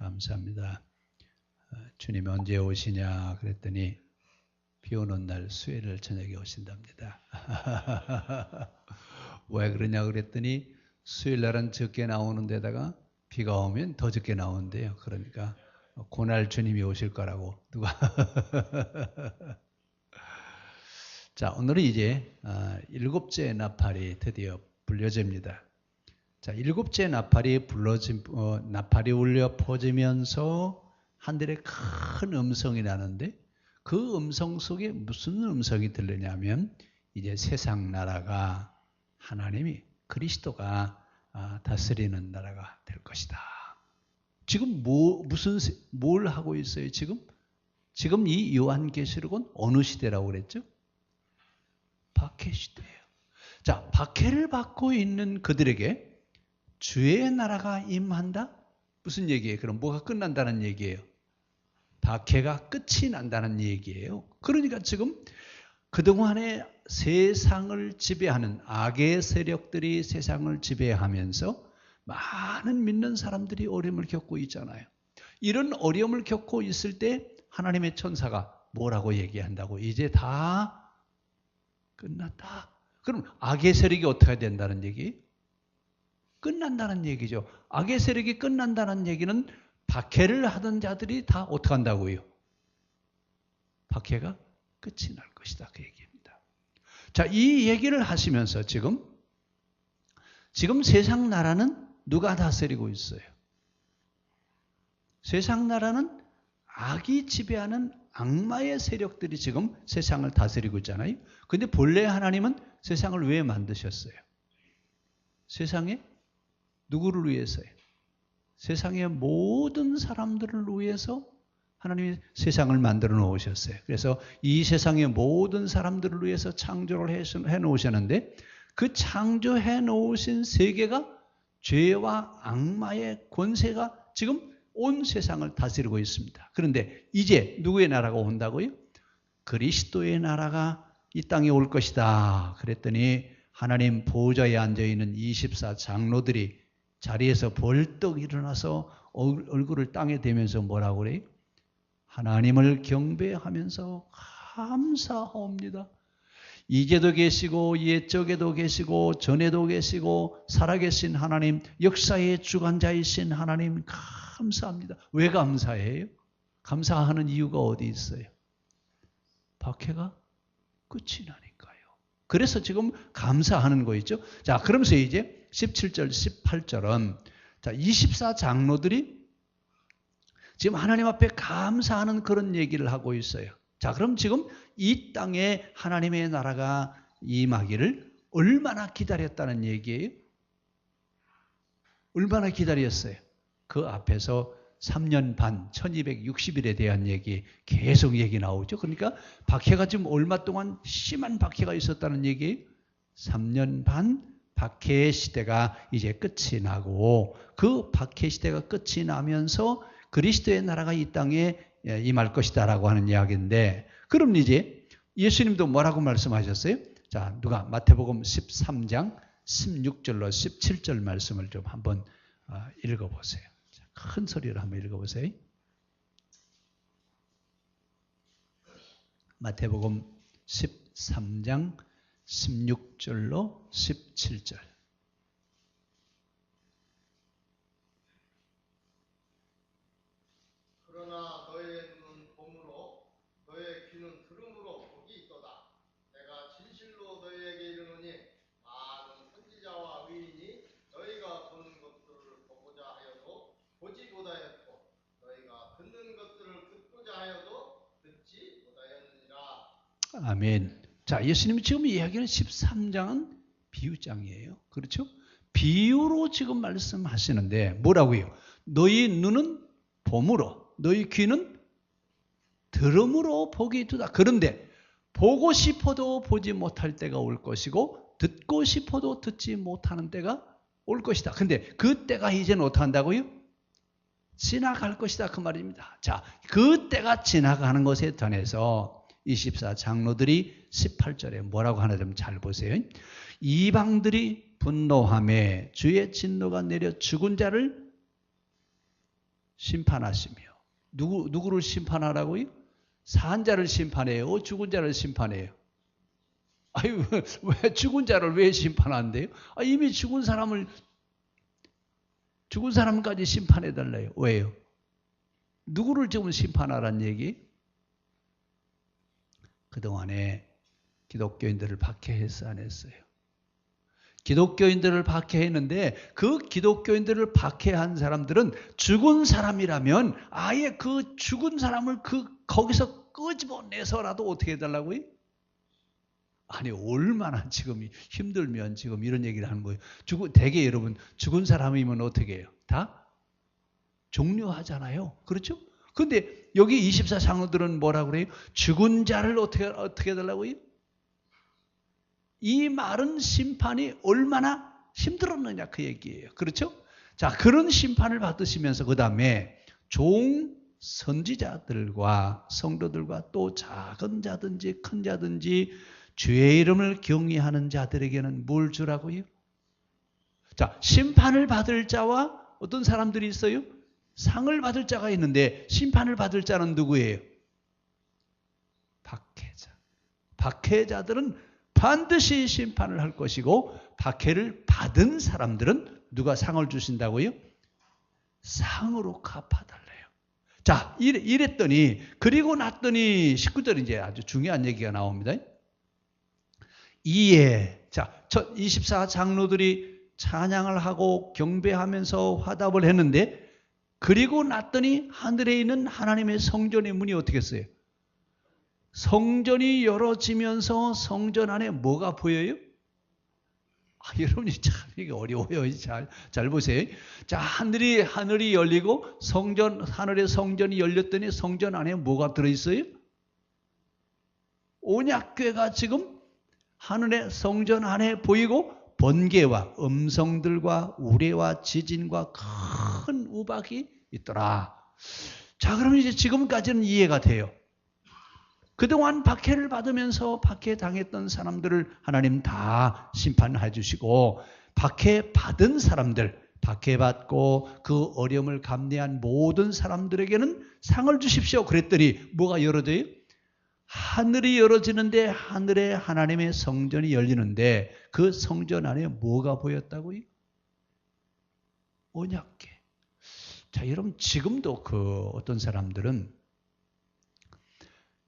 감사합니다. 주님 언제 오시냐 그랬더니 비 오는 날 수요일 저녁에 오신답니다. 왜 그러냐 그랬더니 수요일 날은 적게 나오는 데다가 비가 오면 더 적게 나오는데요. 그러니까 그날 주님이 오실 거라고 누가 자, 오늘은 이제 일곱째 나팔이 드디어 불려집니다. 자, 일곱째 나팔이 나팔이 울려 퍼지면서 하늘에 큰 음성이 나는데 그 음성 속에 무슨 음성이 들리냐면 이제 세상 나라가 하나님이 그리스도가 다스리는 나라가 될 것이다. 지금 뭘 하고 있어요? 지금 이 요한계시록은 어느 시대라고 그랬죠? 박해 시대예요. 자, 박해를 받고 있는 그들에게 주의 나라가 임한다? 무슨 얘기예요? 그럼 뭐가 끝난다는 얘기예요? 박해가 끝이 난다는 얘기예요. 그러니까 지금 그동안에 세상을 지배하는 악의 세력들이 세상을 지배하면서 많은 믿는 사람들이 어려움을 겪고 있잖아요. 이런 어려움을 겪고 있을 때 하나님의 천사가 뭐라고 얘기한다고? 이제 다 끝났다. 그럼 악의 세력이 어떻게 된다는 얘기? 끝난다는 얘기죠. 악의 세력이 끝난다는 얘기는 박해를 하던 자들이 다 어떻게 한다고요? 박해가 끝이 날 것이다. 그 얘기입니다. 자, 이 얘기를 하시면서 지금 세상 나라는 누가 다스리고 있어요? 세상 나라는 악이 지배하는 악마의 세력들이 지금 세상을 다스리고 있잖아요. 근데 본래 하나님은 세상을 왜 만드셨어요? 세상에 누구를 위해서요? 세상의 모든 사람들을 위해서 하나님이 세상을 만들어 놓으셨어요. 그래서 이 세상의 모든 사람들을 위해서 창조를 해 놓으셨는데 그 창조해 놓으신 세계가 죄와 악마의 권세가 지금 온 세상을 다스리고 있습니다. 그런데 이제 누구의 나라가 온다고요? 그리스도의 나라가 이 땅에 올 것이다. 그랬더니 하나님 보좌에 앉아있는 24 장로들이 자리에서 벌떡 일어나서 얼굴을 땅에 대면서 뭐라고 그래요? 하나님을 경배하면서 감사하옵니다. 이제도 계시고 옛적에도 계시고 전에도 계시고 살아계신 하나님, 역사의 주관자이신 하나님 감사합니다. 왜 감사해요? 감사하는 이유가 어디 있어요? 박해가 끝이 나니까요. 그래서 지금 감사하는 거 있죠. 자, 그러면서 이제 17절, 18절은 자, 24 장로들이 지금 하나님 앞에 감사하는 그런 얘기를 하고 있어요. 자, 그럼 지금 이 땅에 하나님의 나라가 임하기를 얼마나 기다렸다는 얘기예요? 얼마나 기다렸어요? 그 앞에서 3년 반, 1260일에 대한 얘기, 계속 얘기 나오죠. 그러니까 박해가 지금 얼마 동안 심한 박해가 있었다는 얘기예요? 3년 반 박해의 시대가 이제 끝이 나고 그 박해 시대가 끝이 나면서 그리스도의 나라가 이 땅에 임할 것이다라고 하는 이야기인데 그럼 이제 예수님도 뭐라고 말씀하셨어요? 자, 누가 마태복음 13장 16절로 17절 말씀을 좀 한번 읽어보세요. 큰 소리로 한번 읽어보세요. 마태복음 13장 16절로 17절. 그러나 너의 눈은 봄으로 너의 귀는 들음으로 복이 있도다. 내가 진실로 너희에게 이르노니 많은 선지자와 의인이 너희가 보는 것들을 보고자 하여도 보지 못하였고 너희가 듣는 것들을 듣고자 하여도 듣지 못하였느니라. 아멘. 자, 예수님이 지금 이야기하는 13장은 비유장이에요. 그렇죠? 비유로 지금 말씀하시는데 뭐라고요? 너희 눈은 봄으로, 너희 귀는 들음으로 복이 있다. 그런데 보고 싶어도 보지 못할 때가 올 것이고 듣고 싶어도 듣지 못하는 때가 올 것이다. 근데 그 때가 이제는 어떻게 한다고요? 지나갈 것이다. 그 말입니다. 자, 그 때가 지나가는 것에 관해서 24 장로들이 18절에 뭐라고 하나 좀 잘 보세요. 이방들이 분노하며 주의 진노가 내려 죽은 자를 심판하시며. 누구를 심판하라고요? 산 자를 심판해요? 죽은 자를 심판해요? 아유, 왜 죽은 자를 왜 심판한대요? 이미 죽은 사람까지 심판해달래요. 왜요? 누구를 지금 심판하란 얘기? 그동안에 기독교인들을 박해했어, 안 했어요? 기독교인들을 박해했는데 그 기독교인들을 박해한 사람들은 죽은 사람이라면 아예 그 죽은 사람을 거기서 끄집어내서라도 어떻게 해달라고요? 아니, 얼마나 지금 힘들면 지금 이런 얘기를 하는 거예요. 대개 여러분, 죽은 사람이면 어떻게 해요? 다 종료하잖아요. 그렇죠? 근데 여기 24장로들은 뭐라 그래요? 죽은 자를 어떻게 해달라고요? 이 말은 심판이 얼마나 힘들었느냐 그 얘기예요. 그렇죠? 자, 그런 심판을 받으시면서 그 다음에 종 선지자들과 성도들과 또 작은 자든지 큰 자든지 주의 이름을 경외하는 자들에게는 뭘 주라고요? 자, 심판을 받을 자와 어떤 사람들이 있어요? 상을 받을 자가 있는데 심판을 받을 자는 누구예요? 박해자. 박해자들은 반드시 심판을 할 것이고 박해를 받은 사람들은 누가 상을 주신다고요? 상으로 갚아달래요. 자, 이랬더니 그리고 났더니 19절 이제 아주 중요한 얘기가 나옵니다. 이에 자, 24장로들이 찬양을 하고 경배하면서 화답을 했는데 그리고 났더니 하늘에 있는 하나님의 성전의 문이 어떻게 했어요? 성전이 열어지면서 성전 안에 뭐가 보여요? 여러분이 참 이게 어려워요. 잘 보세요. 자, 하늘이 열리고 하늘의 성전이 열렸더니 성전 안에 뭐가 들어있어요? 언약궤가 지금 하늘의 성전 안에 보이고 번개와 음성들과 우레와 지진과 큰 우박이 있더라. 자, 그러면 이제 지금까지는 이해가 돼요. 그동안 박해를 받으면서 박해당했던 사람들을 하나님 다 심판해 주시고 박해받은 사람들, 박해받고 그 어려움을 감내한 모든 사람들에게는 상을 주십시오. 그랬더니 뭐가 열어져요? 하늘이 열어지는데 하늘에 하나님의 성전이 열리는데 그 성전 안에 뭐가 보였다고요? 언약궤. 자, 여러분 지금도 어떤 사람들은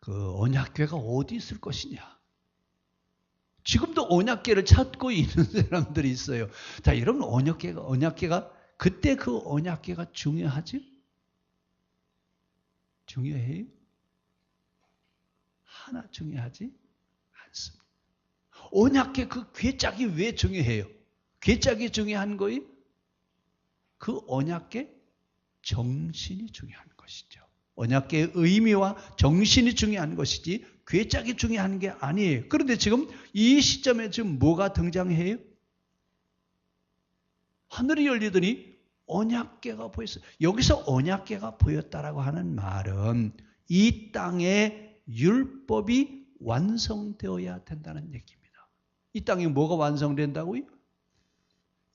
언약궤가 어디 있을 것이냐. 지금도 언약궤를 찾고 있는 사람들이 있어요. 자, 여러분 언약궤가 그때 그 언약궤가 중요하지? 중요해요? 하나 중요하지 않습니다. 언약궤 그 궤짝이 왜 중요해요? 궤짝이 중요한 거예요? 그 언약궤 정신이 중요한 것이죠. 언약궤의 의미와 정신이 중요한 것이지 궤짝이 중요한 게 아니에요. 그런데 지금 이 시점에 지금 뭐가 등장해요? 하늘이 열리더니 언약궤가 보였어요. 여기서 언약궤가 보였다라고 하는 말은 이 땅에 율법이 완성되어야 된다는 얘기입니다. 이 땅에 뭐가 완성된다고요?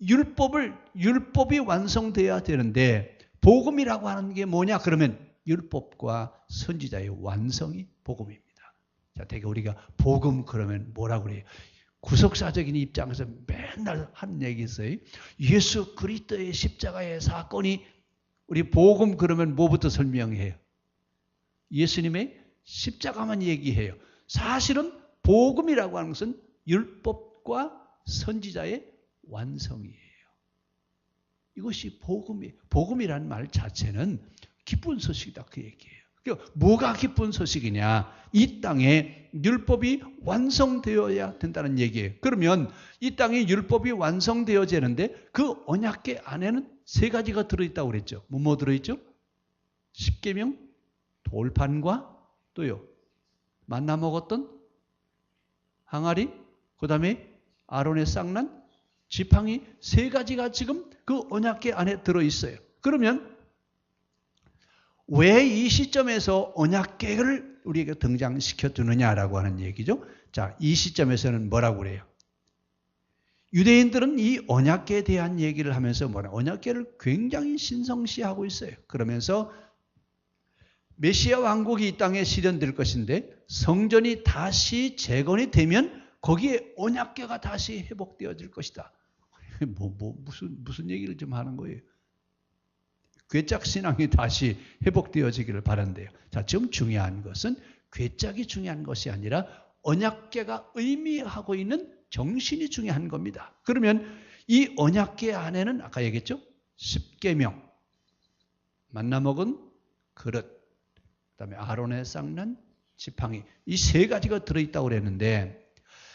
율법이 완성되어야 되는데 복음이라고 하는 게 뭐냐? 그러면 율법과 선지자의 완성이 복음입니다. 자, 되게 우리가 복음 그러면 뭐라고 그래요? 구속사적인 입장에서 맨날 하는 얘기 있어요. 예수 그리스도의 십자가의 사건이 우리 복음 그러면 뭐부터 설명해요? 예수님의 십자가만 얘기해요. 사실은 복음이라고 하는 것은 율법과 선지자의 완성이에요. 이것이 복음이에요. 복음이라는 말 자체는 기쁜 소식이다 그 얘기예요. 그러니까 뭐가 기쁜 소식이냐? 이 땅에 율법이 완성되어야 된다는 얘기예요. 그러면 이 땅에 율법이 완성되어지는데 그 언약궤 안에는 세 가지가 들어있다고 그랬죠. 뭐 들어있죠? 십계명, 돌판과 또요 만나 먹었던 항아리, 그 다음에 아론의 쌍난, 지팡이 세 가지가 지금 그 언약궤 안에 들어있어요. 그러면 왜 이 시점에서 언약궤를 우리에게 등장시켜 두느냐라고 하는 얘기죠. 자, 이 시점에서는 뭐라고 그래요? 유대인들은 이 언약궤에 대한 얘기를 하면서 뭐냐? 언약궤를 굉장히 신성시하고 있어요. 그러면서 메시아 왕국이 이 땅에 실현될 것인데 성전이 다시 재건이 되면 거기에 언약궤가 다시 회복되어질 것이다. 무슨 얘기를 좀 하는 거예요? 괴짝 신앙이 다시 회복되어지기를 바란대요. 자, 지금 중요한 것은 괴짝이 중요한 것이 아니라 언약궤가 의미하고 있는 정신이 중요한 겁니다. 그러면 이 언약궤 안에는 아까 얘기했죠? 십계명, 만나 먹은 그릇, 그다음에 아론의 쌍난 지팡이, 이 세 가지가 들어있다고 그랬는데,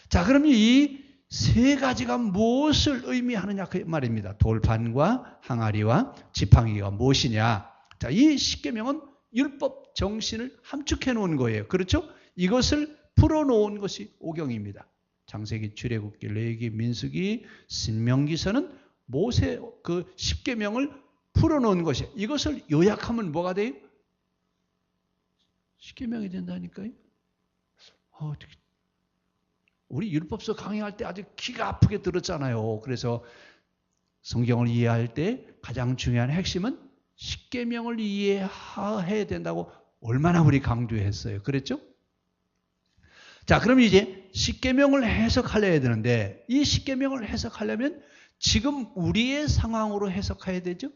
자, 그러면 이 세 가지가 무엇을 의미하느냐 그 말입니다. 돌판과 항아리와 지팡이가 무엇이냐? 자, 이 십계명은 율법 정신을 함축해 놓은 거예요. 그렇죠? 이것을 풀어놓은 것이 오경입니다. 창세기, 출애굽기, 레위기, 민수기, 신명기서는 모세 그 십계명을 풀어놓은 것이, 이것을 요약하면 뭐가 돼요? 십계명이 된다니까요. 어떻게? 우리 율법서 강의할 때 아주 기가 아프게 들었잖아요. 그래서 성경을 이해할 때 가장 중요한 핵심은 십계명을 이해해야 된다고 얼마나 우리 강조했어요. 그랬죠? 자, 그럼 이제 십계명을 해석하려야 되는데 이 십계명을 해석하려면 지금 우리의 상황으로 해석해야 되죠?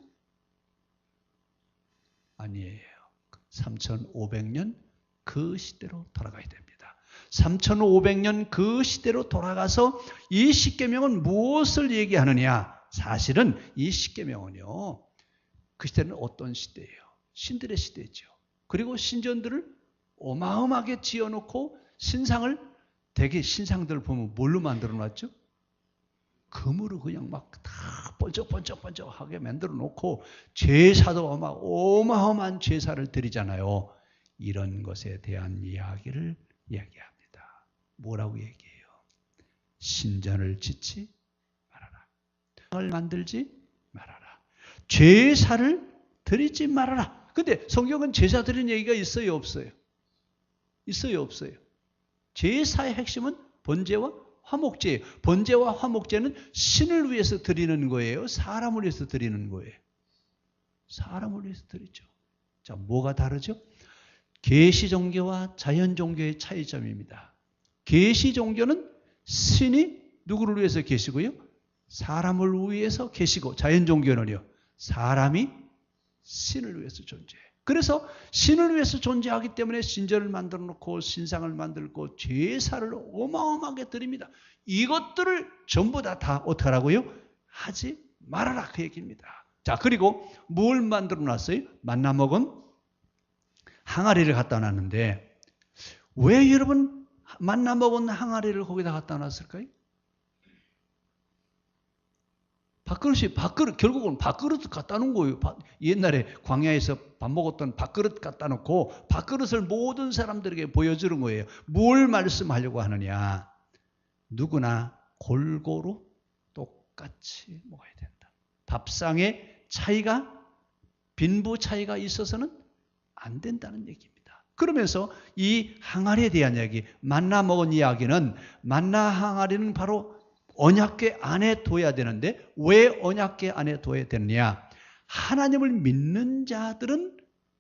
아니에요. 3500년 그 시대로 돌아가야 됩니다. 3500년 그 시대로 돌아가서 이 십계명은 무엇을 얘기하느냐? 사실은 이 십계명은요, 그 시대는 어떤 시대예요? 신들의 시대죠. 그리고 신전들을 어마어마하게 지어놓고 신상을, 대개 신상들을 보면 뭘로 만들어 놨죠? 금으로 그냥 막 다 번쩍번쩍번쩍하게 만들어 놓고 제사도 막 어마어마한 제사를 드리잖아요. 이런 것에 대한 이야기를 얘기합니다. 뭐라고 얘기해요? 신전을 짓지 말아라. 을 만들지 말아라. 제사를 드리지 말아라. 근데 성경은 제사 드리는 얘기가 있어요, 없어요? 있어요, 없어요? 제사의 핵심은 번제와 화목제예요. 번제와 화목제는 신을 위해서 드리는 거예요? 사람을 위해서 드리는 거예요? 사람을 위해서 드리죠. 자, 뭐가 다르죠? 계시 종교와 자연 종교의 차이점입니다. 계시 종교는 신이 누구를 위해서 계시고요? 사람을 위해서 계시고, 자연 종교는요, 사람이 신을 위해서 존재해요. 그래서 신을 위해서 존재하기 때문에 신전을 만들어 놓고 신상을 만들고 제사를 어마어마하게 드립니다. 이것들을 전부 다 어떻게 하라고요? 하지 말아라, 그 얘기입니다. 자, 그리고 뭘 만들어 놨어요? 만나 먹은 항아리를 갖다 놨는데 왜 여러분 만나 먹은 항아리를 거기다 갖다 놨을까요? 결국은 밥그릇 갖다 놓은 거예요. 옛날에 광야에서 밥 먹었던 밥그릇 갖다 놓고 밥그릇을 모든 사람들에게 보여주는 거예요. 뭘 말씀하려고 하느냐? 누구나 골고루 똑같이 먹어야 된다. 밥상의 차이가, 빈부 차이가 있어서는 안 된다는 얘기입니다. 그러면서 이 항아리에 대한 이야기, 만나 먹은 이야기는, 만나 항아리는 바로 언약궤 안에 둬야 되는데 왜 언약궤 안에 둬야 되느냐? 하나님을 믿는 자들은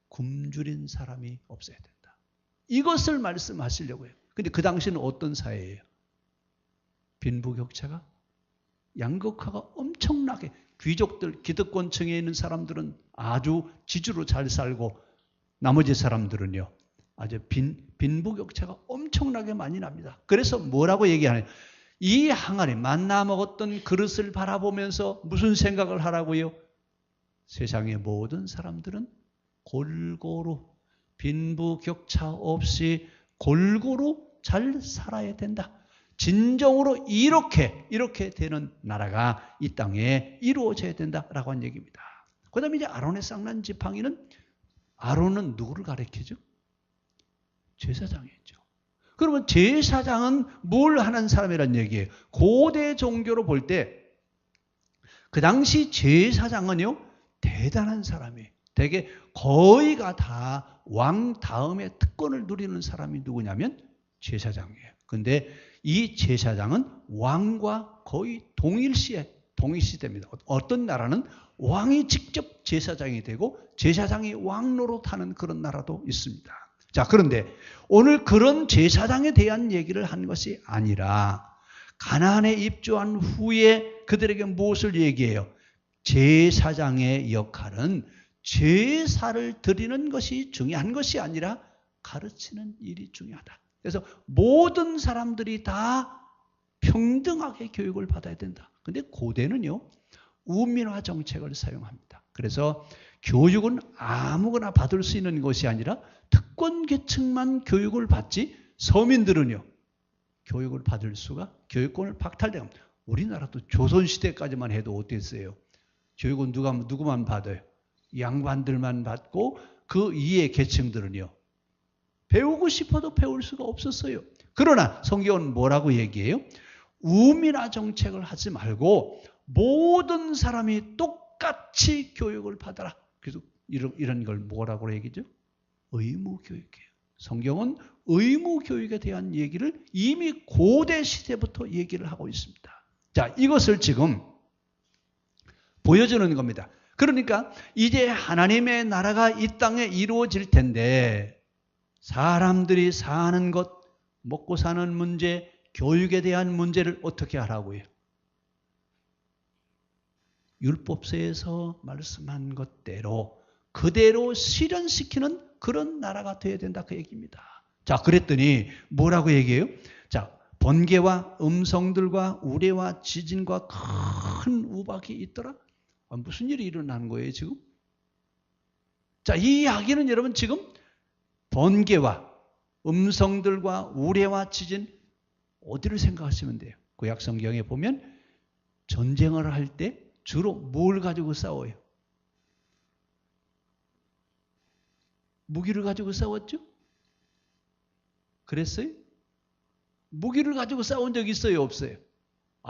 굶주린 사람이 없어야 된다. 이것을 말씀하시려고 해요. 근데 그 당시는 어떤 사회예요? 빈부격차가, 양극화가 엄청나게, 귀족들, 기득권층에 있는 사람들은 아주 지주로 잘 살고 나머지 사람들은요, 아주 빈부격차가 엄청나게 많이 납니다. 그래서 뭐라고 얘기하냐? 이 항아리, 만나 먹었던 그릇을 바라보면서 무슨 생각을 하라고요? 세상의 모든 사람들은 골고루, 빈부격차 없이 골고루 잘 살아야 된다. 진정으로 이렇게 되는 나라가 이 땅에 이루어져야 된다라고 한 얘기입니다. 그 다음에 이제 아론의 쌍난 지팡이는, 아론은 누구를 가리키죠? 제사장이죠. 그러면 제사장은 뭘 하는 사람이란 얘기예요? 고대 종교로 볼 때 그 당시 제사장은요, 대단한 사람이에요. 되게 거의가 다 왕 다음에 특권을 누리는 사람이 누구냐면 제사장이에요. 근데 이 제사장은 왕과 거의 동일시됩니다. 어떤 나라는 왕이 직접 제사장이 되고 제사장이 왕 노릇하는 그런 나라도 있습니다. 자, 그런데 오늘 그런 제사장에 대한 얘기를 한 것이 아니라 가나안에 입주한 후에 그들에게 무엇을 얘기해요? 제사장의 역할은 제사를 드리는 것이 중요한 것이 아니라 가르치는 일이 중요하다. 그래서 모든 사람들이 다 평등하게 교육을 받아야 된다. 근데 고대는요, 우민화 정책을 사용합니다. 그래서 교육은 아무거나 받을 수 있는 것이 아니라 특권 계층만 교육을 받지 서민들은요, 교육을 받을 수가, 교육권을 박탈됩니다. 우리나라도 조선시대까지만 해도 어땠어요? 교육은 누구만 받아요? 양반들만 받고 그 이해 계층들은요, 배우고 싶어도 배울 수가 없었어요. 그러나 성경은 뭐라고 얘기해요? 우민화 정책을 하지 말고 모든 사람이 똑같이 교육을 받아라. 그래서 이런 걸 뭐라고 얘기죠? 의무교육이에요. 성경은 의무교육에 대한 얘기를 이미 고대 시대부터 얘기를 하고 있습니다. 자, 이것을 지금 보여주는 겁니다. 그러니까 이제 하나님의 나라가 이 땅에 이루어질 텐데 사람들이 사는 것, 먹고 사는 문제, 교육에 대한 문제를 어떻게 하라고요? 율법서에서 말씀한 것대로 그대로 실현시키는 그런 나라가 되어야 된다, 그 얘기입니다. 자, 그랬더니 뭐라고 얘기해요? 자, 번개와 음성들과 우레와 지진과 큰 우박이 있더라. 무슨 일이 일어나는 거예요 지금? 자, 이 이야기는 여러분 지금 번개와 음성들과 우레와 지진, 어디를 생각하시면 돼요? 구약 성경에 보면 전쟁을 할 때 주로 뭘 가지고 싸워요? 무기를 가지고 싸웠죠? 그랬어요? 무기를 가지고 싸운 적 있어요, 없어요?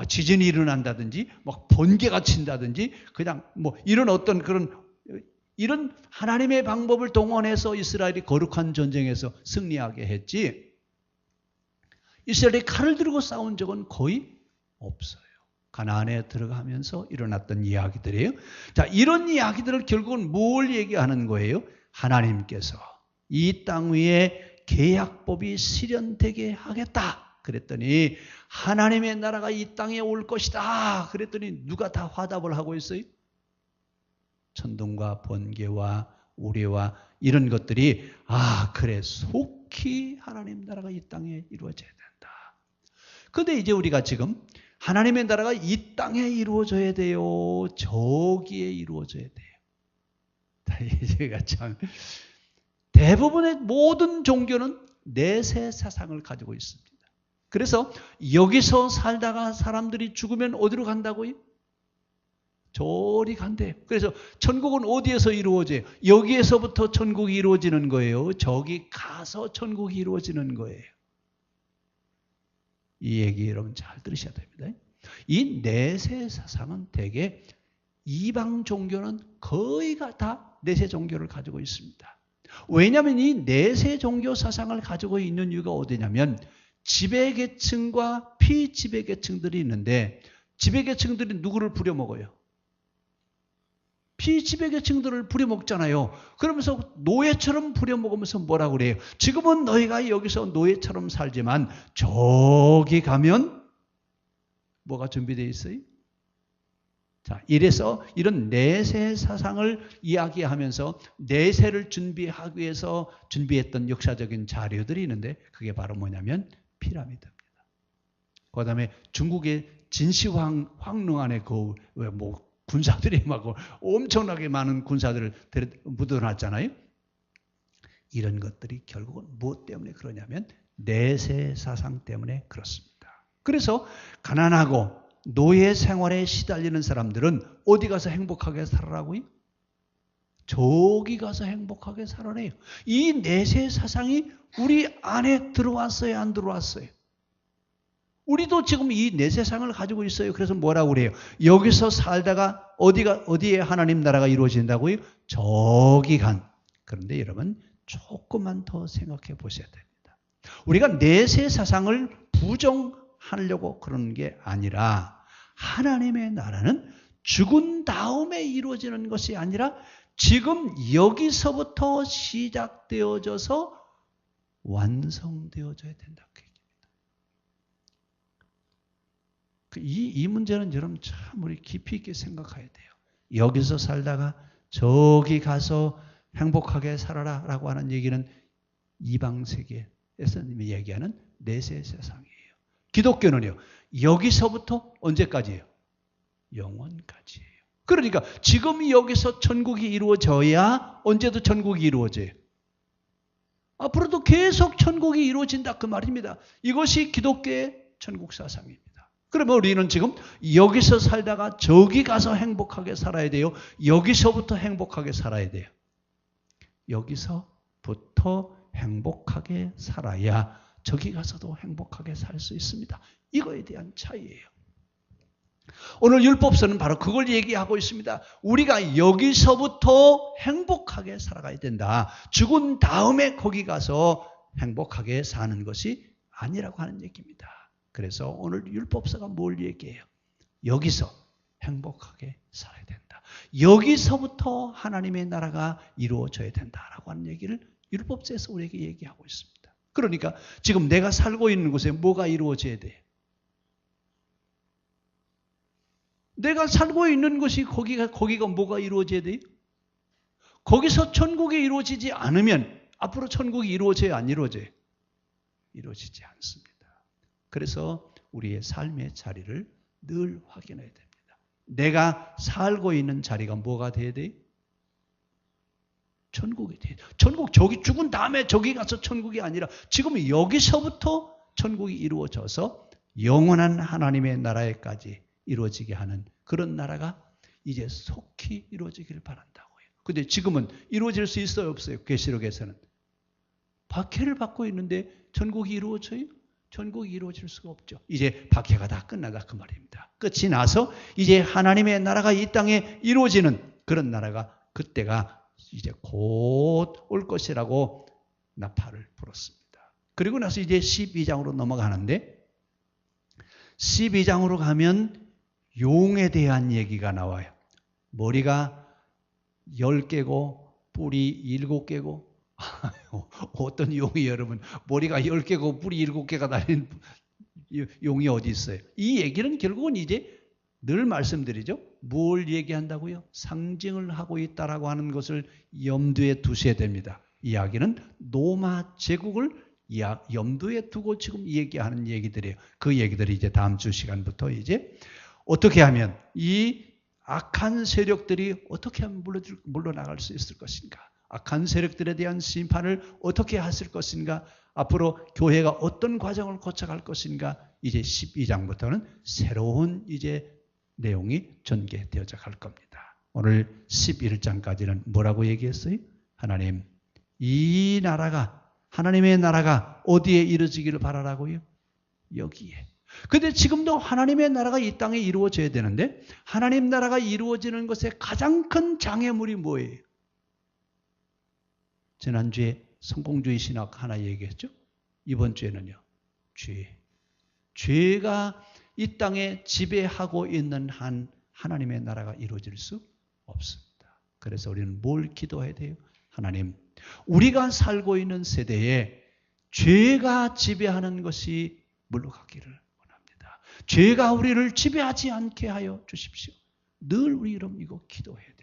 지진이 일어난다든지, 막 번개가 친다든지, 그냥 뭐 이런 어떤 이런 하나님의 방법을 동원해서 이스라엘이 거룩한 전쟁에서 승리하게 했지, 이스라엘이 칼을 들고 싸운 적은 거의 없어요. 가나안에 들어가면서 일어났던 이야기들이에요. 자, 이런 이야기들을 결국은 뭘 얘기하는 거예요? 하나님께서 이 땅 위에 계약법이 실현되게 하겠다 그랬더니, 하나님의 나라가 이 땅에 올 것이다 그랬더니 누가 다 화답을 하고 있어요? 천둥과 번개와 우레와 이런 것들이 그래, 속히 하나님 나라가 이 땅에 이루어져야 된다. 그런데 이제 우리가 지금 하나님의 나라가 이 땅에 이루어져야 돼요, 저기에 이루어져야 돼요? 제가 참, 대부분의 모든 종교는 내세 사상을 가지고 있습니다. 그래서 여기서 살다가 사람들이 죽으면 어디로 간다고요? 저리 간대요. 그래서 천국은 어디에서 이루어져요? 여기에서부터 천국이 이루어지는 거예요. 저기 가서 천국이 이루어지는 거예요. 이 얘기 여러분 잘 들으셔야 됩니다. 이 내세 사상은 대개 이방 종교는 거의가 다 내세 종교를 가지고 있습니다. 왜냐하면 이 내세 종교 사상을 가지고 있는 이유가 어디냐면, 지배계층과 피지배계층들이 있는데, 지배계층들이 누구를 부려먹어요? 피지배계층들을 부려먹잖아요. 그러면서 노예처럼 부려먹으면서 뭐라고 그래요? 지금은 너희가 여기서 노예처럼 살지만 저기 가면 뭐가 준비되어 있어요? 자, 이래서 이런 내세 사상을 이야기하면서 내세를 준비하기 위해서 준비했던 역사적인 자료들이 있는데, 그게 바로 뭐냐면 피라미드입니다. 그 다음에 중국의 진시황릉 그 군사들이 막 엄청나게 많은 군사들을 묻어놨잖아요. 이런 것들이 결국은 무엇 때문에 그러냐면 내세 사상 때문에 그렇습니다. 그래서 가난하고 노예 생활에 시달리는 사람들은 어디 가서 행복하게 살아라고요? 저기 가서 행복하게 살아래요. 이 내세 사상이 우리 안에 들어왔어요, 안 들어왔어요? 우리도 지금 이 내세상을 가지고 있어요. 그래서 뭐라고 그래요? 여기서 살다가 어디에 하나님 나라가 이루어진다고요? 저기 간. 그런데 여러분 조금만 더 생각해 보셔야 됩니다. 우리가 내세 사상을 부정하려고 그러는 게 아니라 하나님의 나라는 죽은 다음에 이루어지는 것이 아니라 지금 여기서부터 시작되어져서 완성되어져야 된다. 이 문제는 여러분 참 우리 깊이 있게 생각해야 돼요. 여기서 살다가 저기 가서 행복하게 살아라 라고 하는 얘기는 이방 세계에서 얘기하는 내세 세상이에요. 기독교는요. 여기서부터 언제까지예요? 영원까지예요. 그러니까 지금 여기서 천국이 이루어져야 언제도 천국이 이루어져요. 앞으로도 계속 천국이 이루어진다 그 말입니다. 이것이 기독교의 천국 사상입니다. 그러면 우리는 지금 여기서 살다가 저기 가서 행복하게 살아야 돼요. 여기서부터 행복하게 살아야 돼요. 여기서부터 행복하게 살아야 저기 가서도 행복하게 살 수 있습니다. 이거에 대한 차이예요. 오늘 율법서는 바로 그걸 얘기하고 있습니다. 우리가 여기서부터 행복하게 살아가야 된다. 죽은 다음에 거기 가서 행복하게 사는 것이 아니라고 하는 얘기입니다. 그래서 오늘 율법서가 뭘 얘기해요? 여기서 행복하게 살아야 된다. 여기서부터 하나님의 나라가 이루어져야 된다라고 하는 얘기를 율법서에서 우리에게 얘기하고 있습니다. 그러니까 지금 내가 살고 있는 곳에 뭐가 이루어져야 돼요? 내가 살고 있는 곳이 거기가 뭐가 이루어져야 돼요? 거기서 천국이 이루어지지 않으면 앞으로 천국이 이루어져요? 안 이루어져요? 이루어지지 않습니다. 그래서 우리의 삶의 자리를 늘 확인해야 됩니다. 내가 살고 있는 자리가 뭐가 돼야 돼요? 천국이 돼요. 천국 저기 죽은 다음에 저기 가서 천국이 아니라 지금 여기서부터 천국이 이루어져서 영원한 하나님의 나라에까지 이루어지게 하는 그런 나라가 이제 속히 이루어지기를 바란다고요. 근데 지금은 이루어질 수 있어요? 없어요? 계시록에서는. 박해를 받고 있는데 천국이 이루어져요? 천국이 이루어질 수가 없죠. 이제 박해가 다 끝나다 그 말입니다. 끝이 나서 이제 하나님의 나라가 이 땅에 이루어지는 그런 나라가 그때가 이제 곧 올 것이라고 나팔을 불었습니다. 그리고 나서 이제 12장으로 넘어가는데 12장으로 가면 용에 대한 얘기가 나와요. 머리가 10개고 뿔이 7개고 어떤 용이 여러분 머리가 10개고 뿔이 7개가 달린 용이 어디 있어요? 이 얘기는 결국은 이제 늘 말씀드리죠. 뭘 얘기한다고요? 상징을 하고 있다라고 하는 것을 염두에 두셔야 됩니다. 이야기는 로마 제국을 염두에 두고 지금 얘기하는 얘기들이에요. 그 얘기들이 이제 다음 주 시간부터 이제 어떻게 하면 이 악한 세력들이 어떻게 하면 물러나갈 수 있을 것인가? 악한 세력들에 대한 심판을 어떻게 하실 것인가? 앞으로 교회가 어떤 과정을 거쳐갈 것인가? 이제 12장부터는 새로운 이제 내용이 전개되어져 갈 겁니다. 오늘 11장까지는 뭐라고 얘기했어요? 하나님, 이 나라가 하나님의 나라가 어디에 이루어지기를 바라라고요? 여기에. 근데 지금도 하나님의 나라가 이 땅에 이루어져야 되는데 하나님 나라가 이루어지는 것의 가장 큰 장애물이 뭐예요? 지난주에 성공주의 신학 하나 얘기했죠? 이번 주에는요. 죄. 죄가 이 땅에 지배하고 있는 한 하나님의 나라가 이루어질 수 없습니다. 그래서 우리는 뭘 기도해야 돼요? 하나님, 우리가 살고 있는 세대에 죄가 지배하는 것이 물러가기를 원합니다. 죄가 우리를 지배하지 않게 하여 주십시오. 늘 우리 이거 기도해야 돼요.